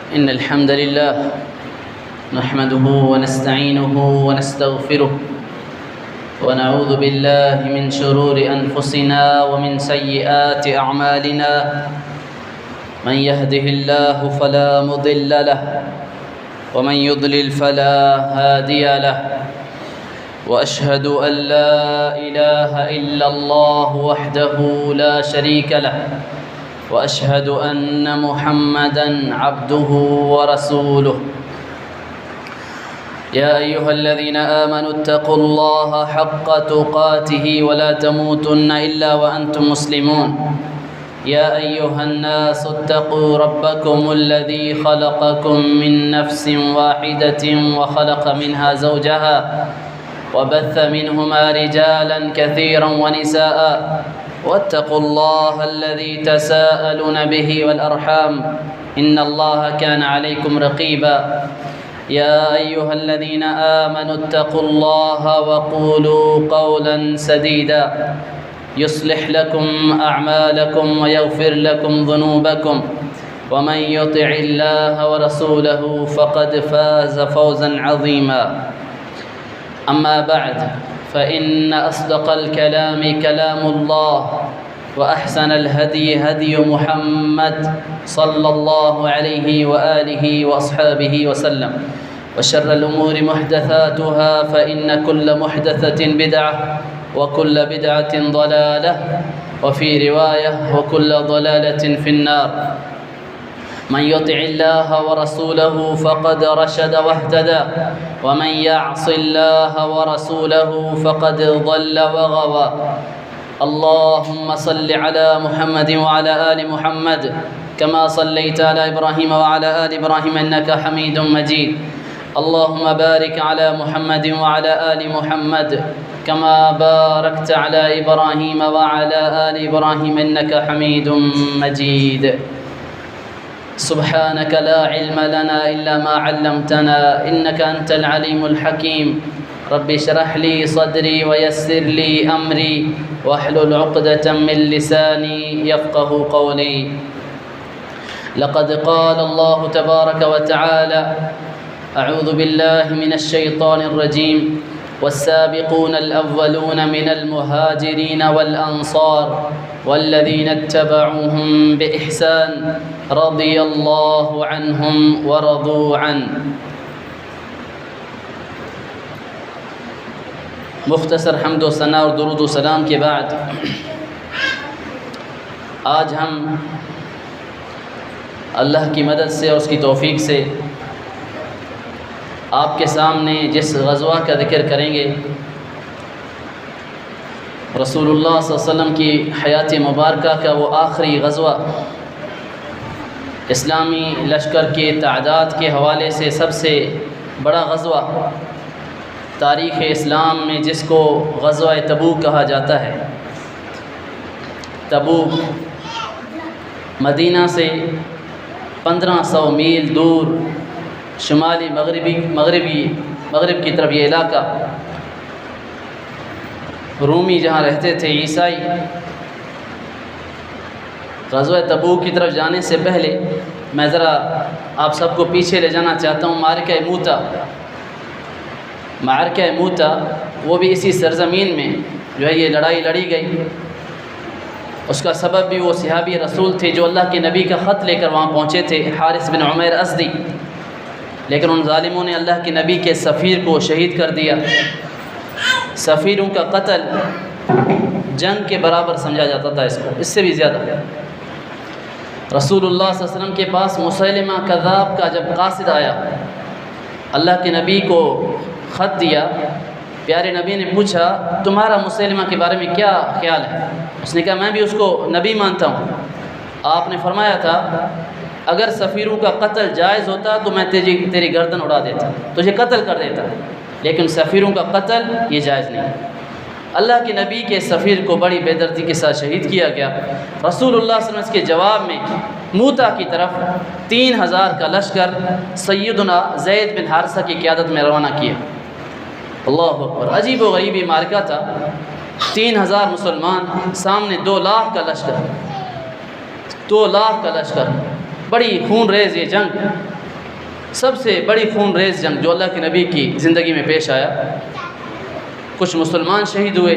إن الحمد لله نحمده ونستعينه ونستغفره ونعوذ بالله من شرور أنفسنا ومن سيئات أعمالنا. من يهده الله فلا مضل له ومن يضلل فلا هادي له. وأشهد أن لا إله إلا الله وحده لا شريك له وأشهد أن محمدًا عبده ورسوله. يا أيها الذين آمنوا اتقوا الله حق تقاته ولا تموتن إلا وأنتم مسلمون. يا أيها الناس اتقوا ربكم الذي خلقكم من نفس واحدة وخلق منها زوجها وبث منهما رجالا كثيرا ونساء واتقوا الله الذي تساءلون به والأرحام إن الله كان عليكم رقيبا. يا أيها الذين آمنوا اتقوا الله وقولوا قولا سديدا يصلح لكم أعمالكم ويغفر لكم ذنوبكم ومن يطع الله ورسوله فقد فاز فوزا عظيما. أما بعد فإن أصدق الكلام كلام الله وأحسن الهدي هدي محمد صلى الله عليه وآله وأصحابه وسلم. وشر الأمور محدثاتها فإن كل محدثة بدعة وكل بدعة ضلالة وفي رواية وكل ضلالة في النار. من يطع الله ورسوله فقد رشد واهتدى ومن يعص الله ورسوله فقد ضل وغوى. اللهم صل على محمد وعلى آل محمد كما صليت على إبراهيم وعلى آل إبراهيم إنك حميد مجيد. اللهم بارك على محمد وعلى آل محمد كما باركت على إبراهيم وعلى آل إبراهيم إنك حميد مجيد. سبحانك لا علم لنا إلا ما علمتنا إنك أنت العليم الحكيم. رب اشرح لي صدري ويسر لي أمري واحلل عقدة من لساني يفقه قولي. لقد قال الله تبارك وتعالى: أعوذ بالله من الشيطان الرجيم. والسابقون الأولون من المهاجرين والأنصار والذين اتبعوهم بإحسان رضي الله عنهم ورضوا عنه. مختصر حمد و ثنا اور درود و سلام کے بعد آج ہم اللہ کی مدد سے اور اس کی توفیق سے آپ کے سامنے جس غزوہ کا ذکر کریں گے، رسول اللہ صلی اللہ علیہ وسلم کی حیات مبارکہ کا وہ آخری غزوہ، اسلامی لشکر کے تعداد کے حوالے سے سب سے بڑا غزوہ تاریخ اسلام میں، جس کو غزوہ تبوک کہا جاتا ہے۔ تبوک مدینہ سے 1500 میل دور شمالی مغرب کی طرف یہ علاقہ، رومی جہاں رہتے تھے، عیسائی۔ غزوہ تبوک کی طرف جانے سے پہلے میں ذرا آپ سب کو پیچھے لے جانا چاہتا ہوں۔ معرکہ موتا وہ بھی اسی سرزمین میں جو ہے یہ لڑائی لڑی گئی۔ اس کا سبب بھی وہ صحابی رسول تھے جو اللہ کے نبی کا خط لے کر وہاں پہنچے تھے، حارث بن عمیر ازدی، لیکن ان ظالموں نے اللہ کے نبی کے سفیر کو شہید کر دیا۔ سفیروں کا قتل جنگ کے برابر سمجھا جاتا تھا، اس سے بھی زیادہ۔ رسول اللہ صلی اللہ علیہ وسلم کے پاس مسیلمہ کذاب کا جب قاصد آیا، اللہ کے نبی کو خط دیا، پیارے نبی نے پوچھا تمہارا مسیلمہ کے بارے میں کیا خیال ہے؟ اس نے کہا میں بھی اس کو نبی مانتا ہوں۔ آپ نے فرمایا تھا اگر سفیروں کا قتل جائز ہوتا تو میں تیری گردن اڑا دیتا، تجھے قتل کر دیتا، لیکن سفیروں کا قتل یہ جائز نہیں۔ اللہ کے نبی کے سفیر کو بڑی بے دردی کے ساتھ شہید کیا گیا۔ رسول اللہ صلی اللہ علیہ وسلم اس کے جواب میں موتا کی طرف 3000 کا لشکر سیدنا زید بن حارثہ کی قیادت میں روانہ کیا۔ اللہ اکبر، عجیب و غریب معرکہ تھا۔ 3000 مسلمان سامنے 2 لاکھ کا لشکر، 2 لاکھ کا لشکر، بڑی خون ریز یہ جنگ۔ سب سے بڑی خون ریز جنگ جو اللہ کے نبی کی زندگی میں پیش آیا، کچھ مسلمان شہید ہوئے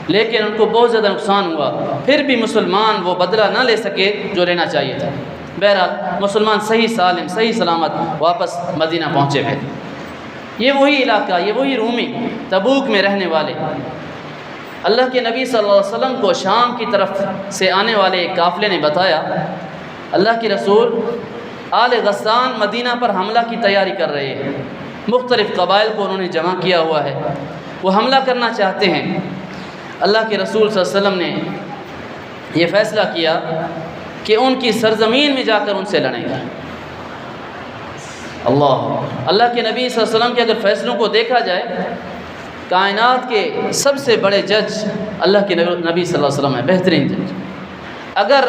لیکن ان کو بہت زیادہ نقصان ہوا، پھر بھی مسلمان وہ بدلہ نہ لے سکے جو لینا چاہیے تھا۔ بہرحال مسلمان صحیح سالم صحیح سلامت واپس مدینہ پہنچے پھر۔ یہ وہی علاقہ، یہ وہی رومی تبوک میں رہنے والے، اللہ کے نبی صلی اللہ علیہ وسلم کو شام کی طرف سے آنے والے ایک قافلے نے بتایا اللہ کے رسول آل غسان مدینہ پر حملہ کی تیاری کر رہے ہیں، مختلف قبائل کو انہوں نے جمع کیا ہوا ہے، وہ حملہ کرنا چاہتے ہیں۔ اللہ کے رسول صلی اللہ علیہ وسلم نے یہ فیصلہ کیا کہ ان کی سرزمین میں جا کر ان سے لڑیں گے۔ اللہ کے نبی صلی اللہ علیہ وسلم کے اگر فیصلوں کو دیکھا جائے، کائنات کے سب سے بڑے جج اللہ کے نبی صلی اللہ علیہ وسلم ہیں، بہترین جج۔ اگر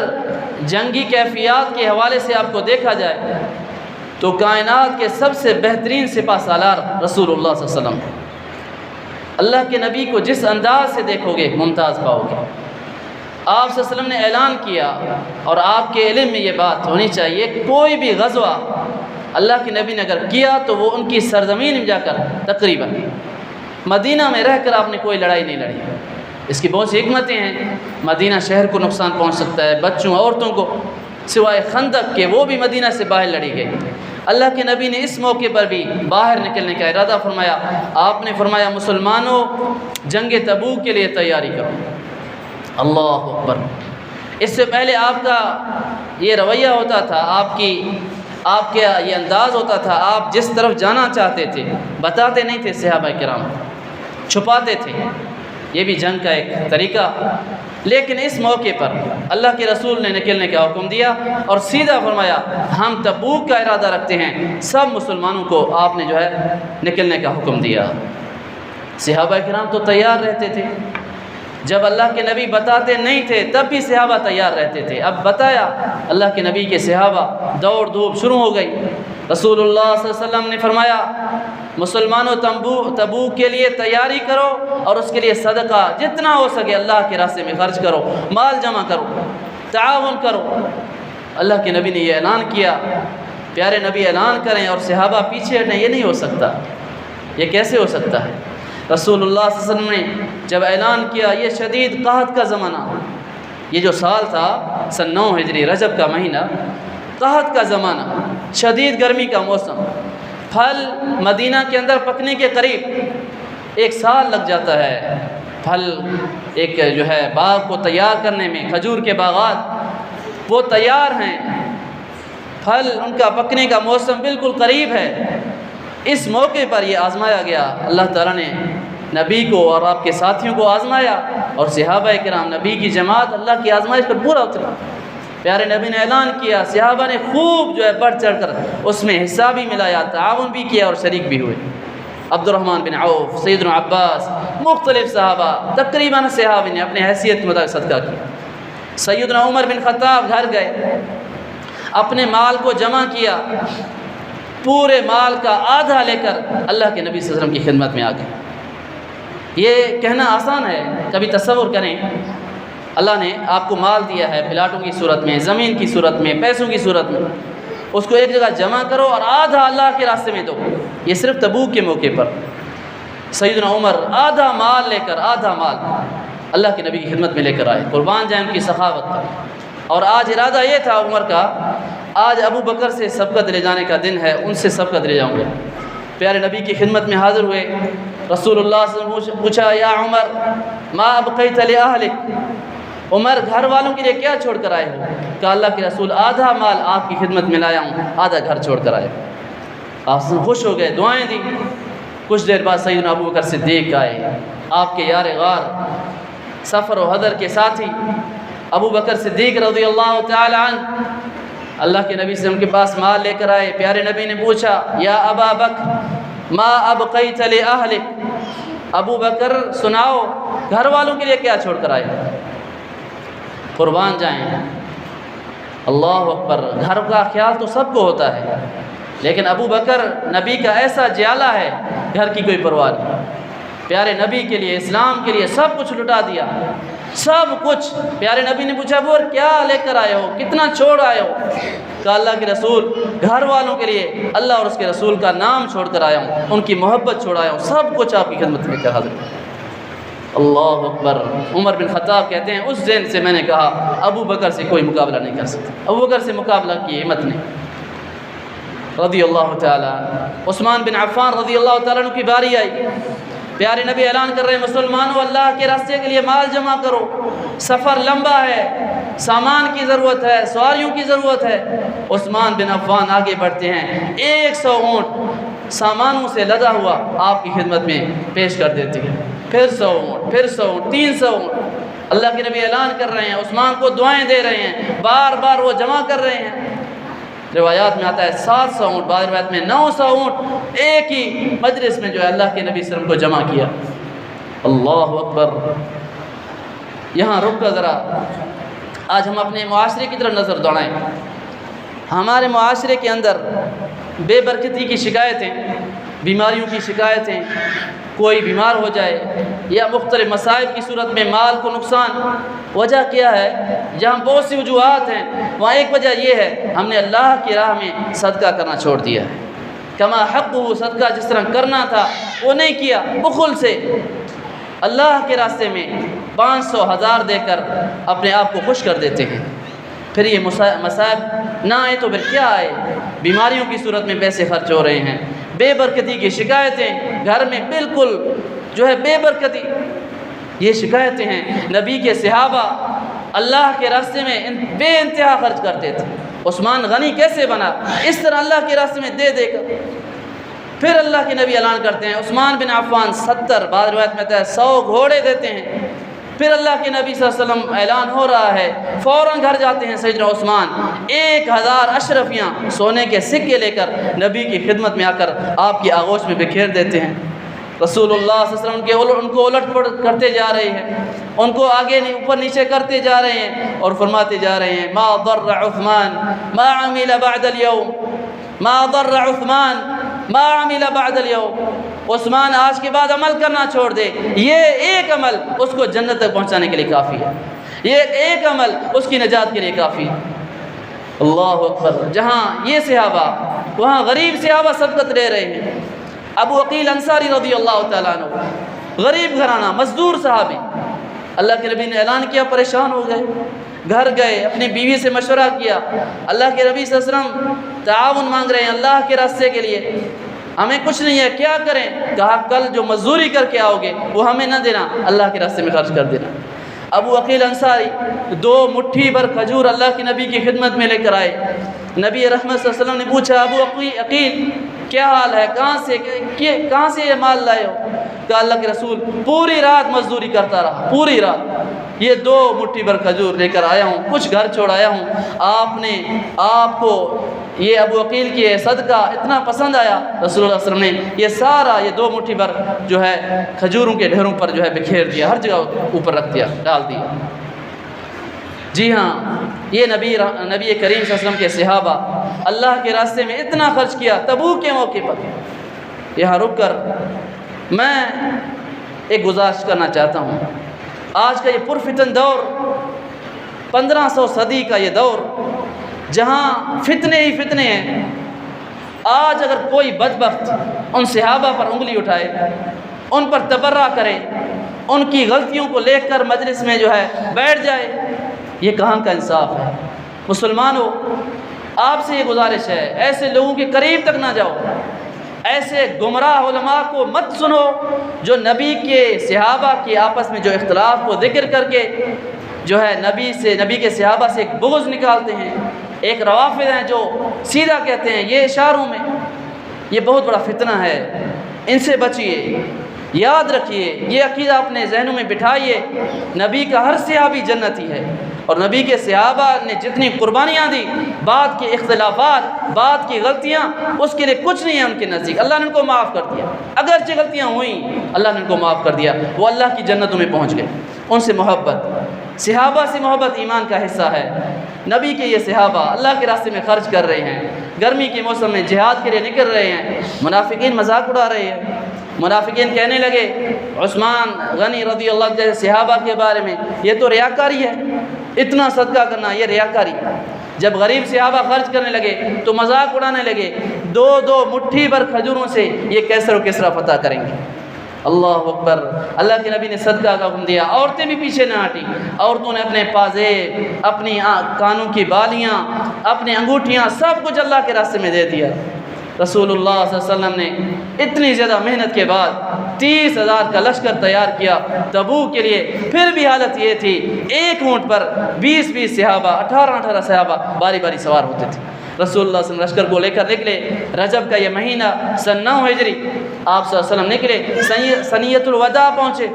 جنگی کیفیات کے حوالے سے آپ کو دیکھا جائے تو کائنات کے سب سے بہترین سپہ سالار رسول اللہ صلی اللہ علیہ وسلم ہیں۔ اللہ کے نبی کو جس انداز سے دیکھو گے ممتاز پاؤ گے۔ آپ صلی اللہ علیہ وسلم نے اعلان کیا، اور آپ کے علم میں یہ بات ہونی چاہیے، کوئی بھی غزوہ اللہ کے نبی نے اگر کیا تو وہ ان کی سرزمین میں جا کر، تقریباً مدینہ میں رہ کر آپ نے کوئی لڑائی نہیں لڑی۔ اس کی بہت سی حکمتیں ہیں۔ مدینہ شہر کو نقصان پہنچ سکتا ہے، بچوں عورتوں کو، سوائے خندق کے وہ بھی مدینہ سے باہر لڑی گئی۔ اللہ کے نبی نے اس موقع پر بھی باہر نکلنے کا ارادہ فرمایا۔ آپ نے فرمایا مسلمانوں جنگ تبوک کے لیے تیاری کرو۔ اللہ اکبر۔ اس سے پہلے آپ کا یہ رویہ ہوتا تھا، آپ کا یہ انداز ہوتا تھا، آپ جس طرف جانا چاہتے تھے بتاتے نہیں تھے صحابہ کرام، چھپاتے تھے۔ یہ بھی جنگ کا ایک طریقہ، لیکن اس موقع پر اللہ کے رسول نے نکلنے کا حکم دیا اور سیدھا فرمایا ہم تبوک کا ارادہ رکھتے ہیں۔ سب مسلمانوں کو آپ نے نکلنے کا حکم دیا۔ صحابہ کرام تو تیار رہتے تھے، جب اللہ کے نبی بتاتے نہیں تھے تب بھی صحابہ تیار رہتے تھے۔ اب بتایا اللہ کے نبی کے صحابہ، دوڑ دھوپ شروع ہو گئی۔ رسول اللہ صلی اللہ علیہ وسلم نے فرمایا مسلمانوں تبوک کے لیے تیاری کرو اور اس کے لیے صدقہ جتنا ہو سکے اللہ کے راستے میں خرچ کرو، مال جمع کرو، تعاون کرو۔ اللہ کے نبی نے یہ اعلان کیا۔ پیارے نبی اعلان کریں اور صحابہ پیچھے ہٹیں، یہ نہیں ہو سکتا۔ یہ کیسے ہو سکتا ہے؟ رسول اللہ صلی اللہ علیہ وسلم نے جب اعلان کیا، یہ شدید قحط کا زمانہ، یہ جو سال تھا سن 9 ہجری رجب کا مہینہ، قحط کا زمانہ، شدید گرمی کا موسم، پھل مدینہ کے اندر پکنے کے قریب 1 سال لگ جاتا ہے۔ پھل ایک باغ کو تیار کرنے میں، کھجور کے باغات وہ تیار ہیں، پھل ان کا پکنے کا موسم بالکل قریب ہے۔ اس موقع پر یہ آزمایا گیا، اللہ تعالیٰ نے نبی کو اور آپ کے ساتھیوں کو آزمایا، اور صحابہ کرام نبی کی جماعت اللہ کی آزمائش پر پورا اترا۔ پیارے نبی نے اعلان کیا، صحابہ نے خوب بڑھ چڑھ کر اس میں حصہ بھی ملایا، تعاون بھی کیا اور شریک بھی ہوئے۔ عبد الرحمن بن عوف، سیدنا عباس، مختلف صحابہ، تقریباً صحابہ نے اپنے حیثیت کے مطابق صدقہ کیا۔ سیدنا عمر بن خطاب گھر گئے، اپنے مال کو جمع کیا، پورے مال کا آدھا لے کر اللہ کے نبی صلی اللہ علیہ وسلم کی خدمت میں آ گئے۔ یہ کہنا آسان ہے، کبھی تصور کریں اللہ نے آپ کو مال دیا ہے، پلاٹوں کی صورت میں، زمین کی صورت میں، پیسوں کی صورت میں، اس کو ایک جگہ جمع کرو اور آدھا اللہ کے راستے میں دو۔ یہ صرف تبوک کے موقع پر سیدنا عمر آدھا مال لے کر، آدھا مال اللہ کے نبی کی خدمت میں لے کر آئے، قربان جائیں ان کی سخاوت پر۔ اور آج ارادہ یہ تھا عمر کا، آج ابو بکر سے سبقت لے جانے کا دن ہے، ان سے سبقت لے جاؤں گا۔ پیارے نبی کی خدمت میں حاضر ہوئے، رسول اللہ صلی اللہ علیہ وسلم نے پوچھا یا عمر ما ابقیت لأہلک، عمر گھر والوں کے لیے کیا چھوڑ کر آئے ہو؟ کہا اللہ کے رسول آدھا مال آپ کی خدمت میں لایا ہوں، آدھا گھر چھوڑ کر آئے۔ آپ خوش ہو گئے، دعائیں دی۔ کچھ دیر بعد سیدنا ابو بکر صدیق آئے، آپ کے یار غار، سفر و حضر کے ساتھی ابو بکر صدیق رضی اللہ تعالی عنہ اللہ کے نبی صلی اللہ علیہ وسلم کے پاس مال لے کر آئے۔ پیارے نبی نے پوچھا یا ابا بکر ما ابقیت لأہلک، ابو بکر سناؤ گھر والوں کے لیے کیا چھوڑ کر آئے؟ قربان جائیں، اللہ اکبر۔ گھر کا خیال تو سب کو ہوتا ہے، لیکن ابو بکر نبی کا ایسا جیالہ ہے، گھر کی کوئی پرواہ نہیں۔ پیارے نبی کے لیے، اسلام کے لیے سب کچھ لٹا دیا، سب کچھ۔ پیارے نبی نے پوچھا وہ کیا لے کر آئے ہو، کتنا چھوڑ آئے ہو؟ کہا اللہ کے رسول گھر والوں کے لیے اللہ اور اس کے رسول کا نام چھوڑ کر آیا ہوں، ان کی محبت چھوڑ آیا ہوں، سب کچھ آپ کی خدمت میں کر حاضر ہوں۔ اللہ اکبر۔ عمر بن خطاب کہتے ہیں اس ذہن سے میں نے کہا ابو بکر سے کوئی مقابلہ نہیں کر سکتا، ابو بکر سے مقابلہ کی ہمت نہیں۔ رضی اللہ تعالیٰ عثمان بن عفان رضی اللہ تعالیٰ عنہ کی باری آئی، پیارے نبی اعلان کر رہے ہیں مسلمانوں اللہ کے راستے کے لیے مال جمع کرو، سفر لمبا ہے، سامان کی ضرورت ہے، سواریوں کی ضرورت ہے۔ عثمان بن عفان آگے بڑھتے ہیں، 100 اونٹ سامانوں سے لدا ہوا آپ کی خدمت میں پیش کر دیتے ہیں، پھر 100 اونٹ، پھر 100 اونٹ، 300 اونٹ۔ اللہ کے نبی اعلان کر رہے ہیں، عثمان کو دعائیں دے رہے ہیں، بار بار وہ جمع کر رہے ہیں۔ روایات میں آتا ہے 700 اونٹ، بعض روایت میں 900 اونٹ ایک ہی مجلس میں جو ہے اللہ کے نبی صلی اللہ علیہ وسلم کو جمع کیا۔ اللہ اکبر۔ یہاں رک کر ذرا آج ہم اپنے معاشرے کی طرف نظر دوڑائیں۔ ہمارے معاشرے کے اندر بے برکتی کی شکایتیں، بیماریوں کی شکایتیں، کوئی بیمار ہو جائے یا مختلف مصائب کی صورت میں مال کو نقصان، وجہ کیا ہے؟ جہاں بہت سی وجوہات ہیں، وہاں ایک وجہ یہ ہے ہم نے اللہ کی راہ میں صدقہ کرنا چھوڑ دیا ہے۔ کما حق وہ صدقہ جس طرح کرنا تھا وہ نہیں کیا، بخل سے اللہ کے راستے میں 500 1000 دے کر اپنے آپ کو خوش کر دیتے ہیں۔ پھر یہ مصائب نہ آئے تو پھر کیا آئے؟ بیماریوں کی صورت میں پیسے خرچ ہو رہے ہیں، بے برکتی کی شکایتیں، گھر میں بالکل جو ہے بے برکتی، یہ شکایتیں ہیں۔ نبی کے صحابہ اللہ کے راستے میں بے انتہا خرچ کرتے تھے۔ عثمان غنی کیسے بنا؟ اس طرح اللہ کے راستے میں دے دے کر۔ پھر اللہ کے نبی اعلان کرتے ہیں عثمان بن عفان 70، بعض روایت میں آتا ہے 100 گھوڑے دیتے ہیں۔ پھر اللہ کے نبی صلی اللہ علیہ وسلم اعلان ہو رہا ہے، فوراً گھر جاتے ہیں سیدنا عثمان، 1000 اشرفیاں سونے کے سکے لے کر نبی کی خدمت میں آ کر آپ کی آغوش میں بکھیر دیتے ہیں۔ رسول اللہ صلی اللہ علیہ وسلم ان کو الٹ پلٹ کرتے جا رہے ہیں، ان کو آگے اوپر نیچے کرتے جا رہے ہیں اور فرماتے جا رہے ہیں ما ضر عثمان ما عمل بعد اليوم، ما ضر عثمان ما عمل بعد اليوم۔ عثمان آج کے بعد عمل کرنا چھوڑ دے، یہ ایک عمل اس کو جنت تک پہنچانے کے لیے کافی ہے، یہ ایک عمل اس کی نجات کے لیے کافی ہے۔ اللہ اکبر۔ جہاں یہ صحابہ وہاں غریب صحابہ صدقت لے رہے ہیں۔ ابو عقیل انصاری رضی اللہ تعالیٰ عنہ، غریب گھرانہ، مزدور صحابی، اللہ کے نبی نے اعلان کیا، پریشان ہو گئے، گھر گئے، اپنی بیوی سے مشورہ کیا، اللہ کے نبی صلی اللہ علیہ وسلم تعاون مانگ رہے ہیں اللہ کے راستے کے لیے، ہمیں کچھ نہیں ہے، کیا کریں؟ کہا کل جو مزدوری کر کے آؤ گے وہ ہمیں نہ دینا، اللہ کے راستے میں خرچ کر دینا۔ ابو عقیل انصاری 2 مٹھی بھر کھجور اللہ کے نبی کی خدمت میں لے کر آئے۔ نبی رحمت صلی اللہ علیہ وسلم نے پوچھا ابو عقیل کیا حال ہے، کہاں سے یہ مال لائے ہو؟ کہا اللہ کے رسول پوری رات مزدوری کرتا رہا، پوری رات، یہ 2 مٹھی بھر کھجور لے کر آیا ہوں، کچھ گھر چھوڑ آیا ہوں۔ آپ کو یہ ابو عقیل کی صدقہ اتنا پسند آیا، رسول اللہ صلی اللہ علیہ وسلم نے یہ سارا یہ 2 مٹھی بھر جو ہے کھجوروں کے ڈھیروں پر جو ہے بکھیر دیا، ہر جگہ اوپر رکھ دیا، ڈال دیا۔ جی ہاں، یہ نبی کریم صلی اللہ علیہ وسلم کے صحابہ اللہ کے راستے میں اتنا خرچ کیا تبوک کے موقع پر۔ یہاں رک کر میں ایک گزارش کرنا چاہتا ہوں، آج کا یہ پرفتن دور، 1500 صدی کا یہ دور جہاں فتنے ہی فتنے ہیں، آج اگر کوئی بدبخت ان صحابہ پر انگلی اٹھائے، ان پر تبرہ کرے، ان کی غلطیوں کو لے کر مجلس میں جو ہے بیٹھ جائے، یہ کہاں کا انصاف ہے؟ مسلمانوں، آپ سے یہ گزارش ہے ایسے لوگوں کے قریب تک نہ جاؤ، ایسے گمراہ علماء کو مت سنو جو نبی کے صحابہ کے آپس میں جو اختلاف کو ذکر کر کے جو ہے نبی کے صحابہ سے ایک بغض نکالتے ہیں۔ ایک روافض ہیں جو سیدھا کہتے ہیں یہ اشاروں میں، یہ بہت بڑا فتنہ ہے، ان سے بچیے۔ یاد رکھیے، یہ عقیدہ اپنے ذہنوں میں بٹھائیے، نبی کا ہر صحابی جنتی ہے، اور نبی کے صحابہ نے جتنی قربانیاں دی، بعد کے اختلافات، بعد کی غلطیاں، اس کے لیے کچھ نہیں ہے ان کے نزدیک، اللہ نے ان کو معاف کر دیا، اگرچہ غلطیاں ہوئیں اللہ نے ان کو معاف کر دیا، وہ اللہ کی جنتوں میں پہنچ گئے۔ ان سے محبت، صحابہ سے محبت ایمان کا حصہ ہے۔ نبی کے یہ صحابہ اللہ کے راستے میں خرچ کر رہے ہیں، گرمی کے موسم میں جہاد کے لیے نکل رہے ہیں، منافقین مذاق اڑا رہے ہیں، منافقین کہنے لگے عثمان غنی رضی اللہ عنہ صحابہ کے بارے میں یہ تو ریاکاری ہے، اتنا صدقہ کرنا یہ ریاکاری۔ جب غریب صحابہ خرچ کرنے لگے تو مذاق اڑانے لگے، دو دو مٹھی بھر کھجوروں سے یہ کیسر و کسرا فتح کریں گے۔ اللہ اکبر، اللہ کے نبی نے صدقہ کا حکم دیا، عورتیں بھی پیچھے نہ ہٹیں، عورتوں نے اپنے پازیب، اپنی کانوں کی بالیاں، اپنی انگوٹھیاں، سب کچھ اللہ کے راستے میں دے دیا۔ رسول اللہ صلی اللہ علیہ وسلم نے اتنی زیادہ محنت کے بعد 30,000 کا لشکر تیار کیا تبوک کے لیے، پھر بھی حالت یہ تھی ایک اونٹ پر 20 صحابہ، 18 صحابہ باری باری سوار ہوتے تھے۔ رسول اللہ صلی اللہ علیہ وسلم لشکر کو لے کر نکلے، رجب کا یہ مہینہ سن 9 ہجری، آپ صلی اللہ علیہ وسلم نکلے، سنیت الوداع پہنچے،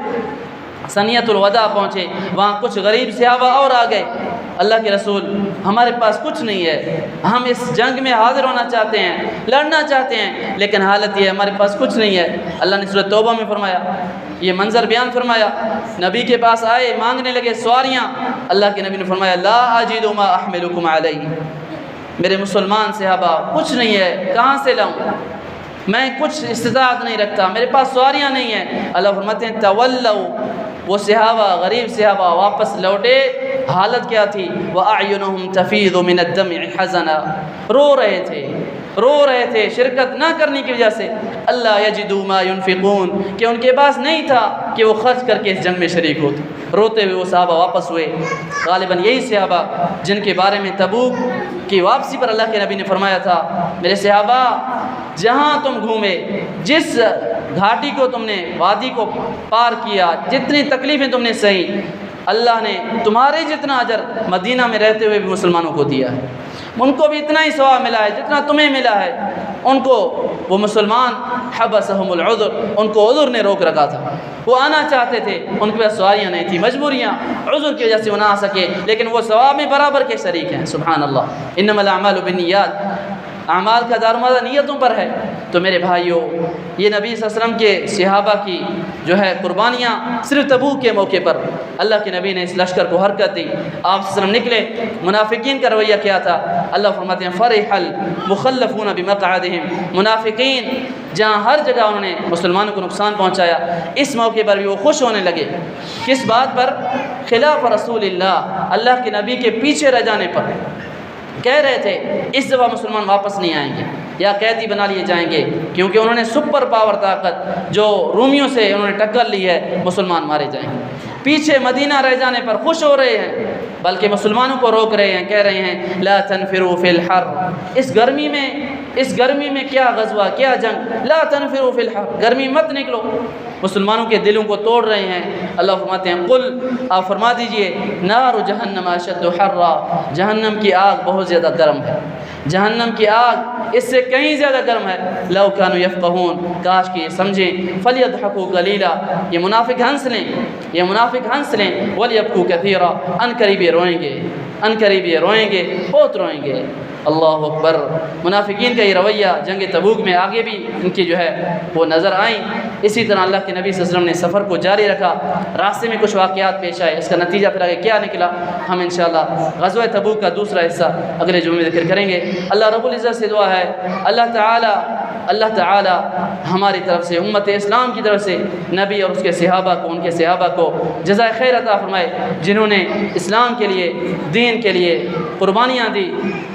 سنیت الوداع پہنچے، وہاں کچھ غریب صحابہ اور آ گئے۔ اللہ کے رسول، ہمارے پاس کچھ نہیں ہے، ہم اس جنگ میں حاضر ہونا چاہتے ہیں، لڑنا چاہتے ہیں، لیکن حالت یہ ہے ہمارے پاس کچھ نہیں ہے۔ اللہ نے سورۃ توبہ میں فرمایا، یہ منظر بیان فرمایا، نبی کے پاس آئے، مانگنے لگے سواریاں، اللہ کے نبی نے فرمایا لا اجد ما احملکم علیہ، میرے مسلمان صحابہ کچھ نہیں ہے، کہاں سے لاؤں، میں کچھ استطاعت نہیں رکھتا، میرے پاس سواریاں نہیں ہیں۔ اللہ فرماتے ہیں تولوا، وہ صحابہ غریب صحابہ واپس لوٹے، حالت کیا تھی؟ وَأَعْيُنُهُمْ تَفِيضُ مِنَ الدَّمْعِ حَزَنًا، رو رہے تھے شرکت نہ کرنے کی وجہ سے، اللہ یجدوا ما ينفقون، کہ ان کے پاس نہیں تھا کہ وہ خرچ کر کے اس جنگ میں شریک ہوتے۔ روتے ہوئے وہ صحابہ واپس ہوئے، غالباً یہی صحابہ جن کے بارے میں تبوک کی واپسی پر اللہ کے نبی نے فرمایا تھا میرے صحابہ جہاں تم گھومے، جس گھاٹی کو تم نے، وادی کو پار کیا، جتنی تکلیفیں تم نے سہی، اللہ نے تمہارے جتنا اجر مدینہ میں رہتے ہوئے بھی مسلمانوں کو دیا ہے، ان کو بھی اتنا ہی ثواب ملا ہے جتنا تمہیں ملا ہے۔ ان کو وہ مسلمان حبسہم العذر، ان کو عذر نے روک رکھا تھا، وہ آنا چاہتے تھے، ان کے پاس سواریاں نہیں تھیں، مجبوریاں، عذر کی وجہ سے وہ نہ آ سکے، لیکن وہ ثواب میں برابر کے شریک ہیں۔ سبحان اللہ، انما الاعمال بالنیات، اعمال کا دارمدار نیتوں پر ہے۔ تو میرے بھائیوں، یہ نبی صلی اللہ علیہ وسلم کے صحابہ کی جو ہے قربانیاں صرف تبوک کے موقع پر اللہ کے نبی نے اس لشکر کو حرکت دی، آپ صلی اللہ علیہ وسلم نکلے۔ منافقین کا رویہ کیا تھا؟ اللہ فرماتے ہیں فرح المخلفون بمقعدہم، منافقین جہاں ہر جگہ انہوں نے مسلمانوں کو نقصان پہنچایا، اس موقع پر بھی وہ خوش ہونے لگے۔ کس بات پر؟ خلاف رسول اللہ، اللہ کے نبی کے پیچھے رہ جانے پر۔ کہہ رہے تھے اس دفعہ مسلمان واپس نہیں آئیں گے یا قیدی بنا لیے جائیں گے، کیونکہ انہوں نے سپر پاور طاقت جو رومیوں سے انہوں نے ٹکر لی ہے، مسلمان مارے جائیں گے۔ پیچھے مدینہ رہ جانے پر خوش ہو رہے ہیں، بلکہ مسلمانوں کو روک رہے ہیں، کہہ رہے ہیں لا تنفروا فی الحر، اس گرمی میں کیا غزوہ، کیا جنگ، لا تنفروا فی الحر، گرمی مت نکلو، مسلمانوں کے دلوں کو توڑ رہے ہیں۔ اللہ فرماتے ہیں قل، آپ فرما دیجئے نار جہنم اشد حرا، جہنم کی آگ بہت زیادہ گرم ہے، جہنم کی آگ اس سے کہیں زیادہ گرم ہے۔ لو کانوا یفقہون، کاش کہ یہ سمجھیں، فلیضحکوا قلیلا، یہ منافق ہنس لیں، ولیبکوا کثیرا، ان قریب یہ روئیں گے، بہت روئیں گے۔ اللہ اکبر، منافقین کا یہ رویہ جنگ تبوک میں آگے بھی ان کی جو ہے وہ نظر آئیں۔ اسی طرح اللہ کے نبی صلی اللہ علیہ وسلم نے سفر کو جاری رکھا، راستے میں کچھ واقعات پیش آئے، اس کا نتیجہ پھر آگے کیا نکلا ہم انشاءاللہ غزوہ تبوک کا دوسرا حصہ اگلے جمعے میں ذکر کریں گے۔ اللہ رب العزت سے دعا ہے اللہ تعالی ہماری طرف سے، امت اسلام کی طرف سے نبی اور اس کے صحابہ کو، ان کے صحابہ کو جزائے خیر عطا فرمائے، جنہوں نے اسلام کے لیے، دین کے لیے قربانیاں دی،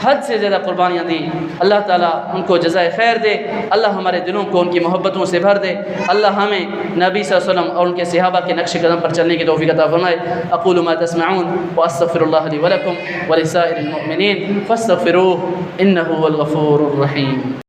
حد سے زیادہ قربانیاں دی۔ اللہ تعالیٰ ان کو جزائے خیر دے، اللہ ہمارے دلوں کو ان کی محبتوں سے بھر دے، اللہ ہمیں نبی صلی اللہ علیہ وسلم اور ان کے صحابہ کے نقش قدم پر چلنے کی توفیق عطا فرمائے۔ اقول ما تسمعون واستغفر اللہ لی ولکم ولسائر المؤمنین فاستغفروہ انہ هو الغفور الرحیم۔